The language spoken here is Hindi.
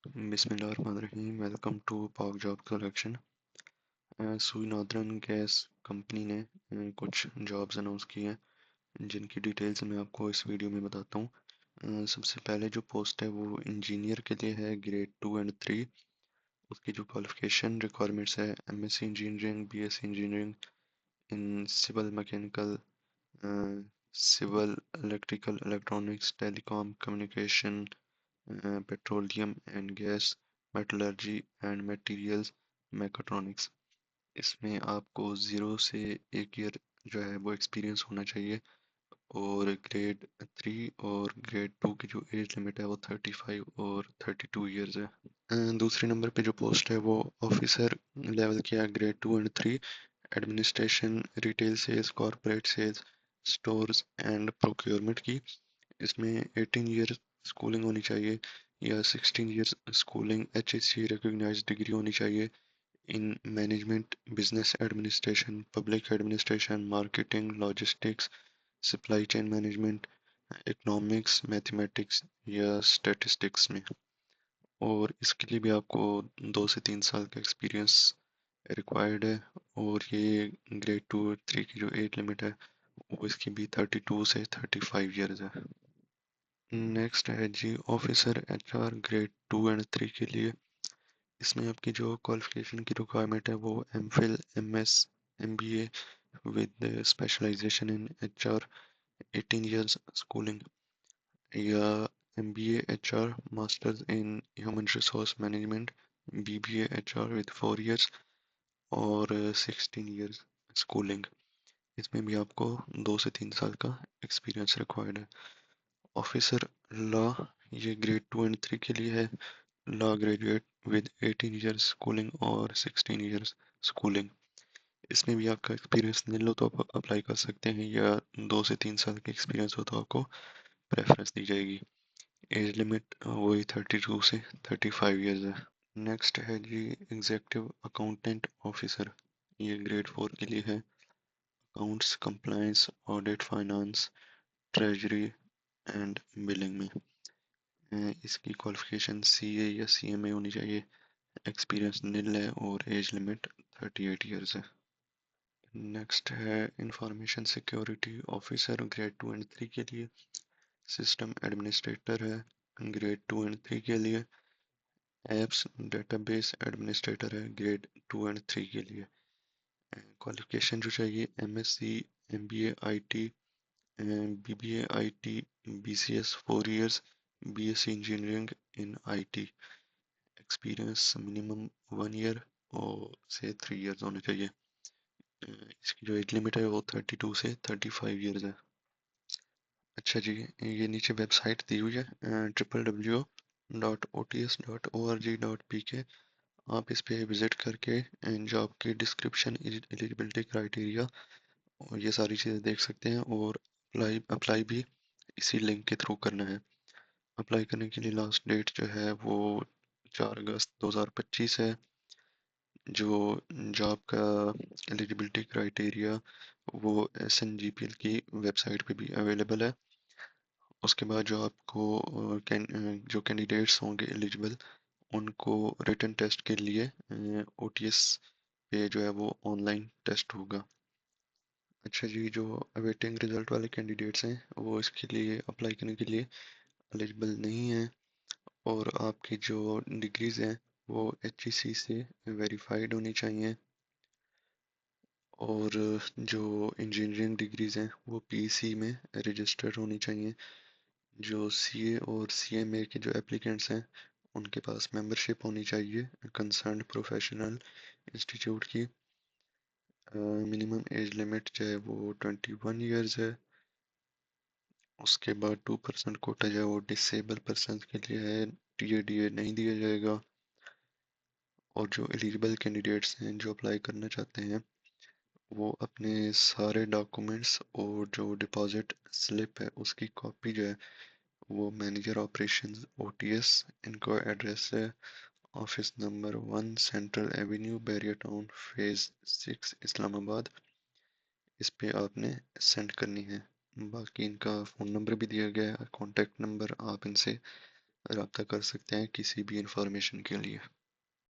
बिस्मिल्लाहिर्रहमानिर्रहीम। वेलकम टू पाक जॉब कलेक्शन। सुई नॉर्दर्न गैस कंपनी ने कुछ जॉब्स अनाउंस की हैं जिनकी डिटेल्स मैं आपको इस वीडियो में बताता हूँ। सबसे पहले जो पोस्ट है वो इंजीनियर के लिए है, ग्रेड 2 एंड 3। उसकी जो क्वालिफिकेशन रिक्वायरमेंट्स है, MSc engineering, BSc engineering in civil mechanical, civil electrical, electronics, telecom, communication, petroleum and gas, metallurgy and materials, mechatronics. इसमें आपको 0 से 1 ईयर जो है वो एक्सपीरियंस होना चाहिए। और ग्रेड 3 और ग्रेड 2 की जो एज लिमिट है वो 35 और 32 ईयर्स है। दूसरे नंबर पे जो पोस्ट है वो ऑफिसर लेवल की है, grade 2 and 3। Administration, retail sales, corporate sales, stores and procurement की। इसमें 18 ईयर स्कूलिंग होनी चाहिए या 16 years schooling HSC recognised degree होनी चाहिए in management, business administration, public administration, marketing, logistics, supply chain management, economics, mathematics या स्टैटिस्टिक्स में। और इसके लिए भी आपको 2 से 3 साल का एक्सपीरियंस रिक्वायर्ड है। और ये ग्रेड 2 और 3 की जो एज लिमिट है वो इसकी भी 32 से 35 ईयर्स है। नेक्स्ट है जी ऑफिसर HR, ग्रेड 2 एंड 3 के लिए। इसमें आपकी जो क्वालिफिकेशन की रिक्वायरमेंट है वो MPhil, MS, MBA with specialisation in HR, 18 years schooling, या MBA HR, masters in human resource management, BBA HR with 4 years और 16 ईयर्स स्कूलिंग। इसमें भी आपको 2 से 3 साल का एक्सपीरियंस रिक्वायर्ड है। ऑफिसर लॉ, ये ग्रेड 2 एंड 3 के लिए है। Law graduate with 18 years schooling और 16 ईयर्स स्कूलिंग। इसमें भी आपका एक्सपीरियंस नहीं लो तो आप अप्लाई कर सकते हैं, या 2 से 3 साल का एक्सपीरियंस हो तो आपको प्रेफरेंस दी जाएगी। एज लिमिट वही 32 से 35 ईयर्स है। नेक्स्ट है जी एग्जीक्यूटिव अकाउंटेंट ऑफिसर। ये ग्रेड 4 के लिए है। Accounts, compliance, audit, finance, treasury and billing में। इसकी क्वालिफिकेशन CA या CMA होनी चाहिए। एक्सपीरियंस निल है और एज लिमिट 38 ईयर्स है। नेक्स्ट है information security officer, grade 2 and 3 के लिए। सिस्टम एडमिनिस्ट्रेटर है, ग्रेड 2 एंड 3 के लिए। एप्स डेटाबेस एडमिनिस्ट्रेटर है, ग्रेड 2 एंड 3 के लिए। क्वालिफिकेशन जो चाहिए, MSc, MBA IT, BBA IT, BCS 4 years, BSc engineering in IT। Experience minimum 1 year और से 3 ईयर्स होने चाहिए। इसकी जो एज लिमिट है वो 32 से 35 ईयर्स है। अच्छा जी, ये नीचे वेबसाइट दी हुई है, www.ots.org.pk। आप इस पे विजिट करके जॉब की डिस्क्रिप्शन, एलिजिबिलिटी क्राइटेरिया और ये सारी चीज़ें देख सकते हैं। और अप्लाई भी इसी लिंक के थ्रू करना है। अप्लाई करने के लिए लास्ट डेट जो है वो 4 अगस्त 2025 है। जो जॉब का एलिजिबिलिटी क्राइटेरिया वो SNGPL की वेबसाइट पे भी अवेलेबल है। उसके बाद जो आपको जो कैंडिडेट्स होंगे एलिजिबल, उनको रिटन टेस्ट के लिए OTS पे जो है वो ऑनलाइन टेस्ट होगा। अच्छा जी, जो अवेटिंग रिजल्ट वाले कैंडिडेट्स हैं वो इसके लिए अप्लाई करने के लिए एलिजिबल नहीं है। और आपकी जो डिग्रीज हैं वो HEC से वेरीफाइड होनी चाहिए। और जो इंजीनियरिंग डिग्रीज हैं वो PEC में रजिस्टर्ड होनी चाहिए। जो CA और CMA के जो एप्लीकेंट्स हैं उनके पास मेंबरशिप होनी चाहिए कंसर्न प्रोफेशनल इंस्टीट्यूट की। मिनिमम एज लिमिट जो है वो 21 ईयर्स है। उसके बाद 2% कोटा जो है वो डिसेबल पर्सन के लिए है, TADA नहीं दिया जाएगा। और जो एलिजिबल कैंडिडेट्स हैं जो अप्लाई करना चाहते हैं वो अपने सारे डॉक्यूमेंट्स और जो डिपॉजिट स्लिप है उसकी कॉपी जो है वो मैनेजर ऑपरेशंस OTS, इनको एड्रेस है office number 1 central Avenue, barrier town, phase 6, Islamabad. इस पे आपने सेंड करनी है। बाकी इनका फ़ोन नंबर भी दिया गया है, कॉन्टैक्ट नंबर, आप इनसे रब्ता कर सकते हैं किसी भी इंफॉर्मेशन के लिए।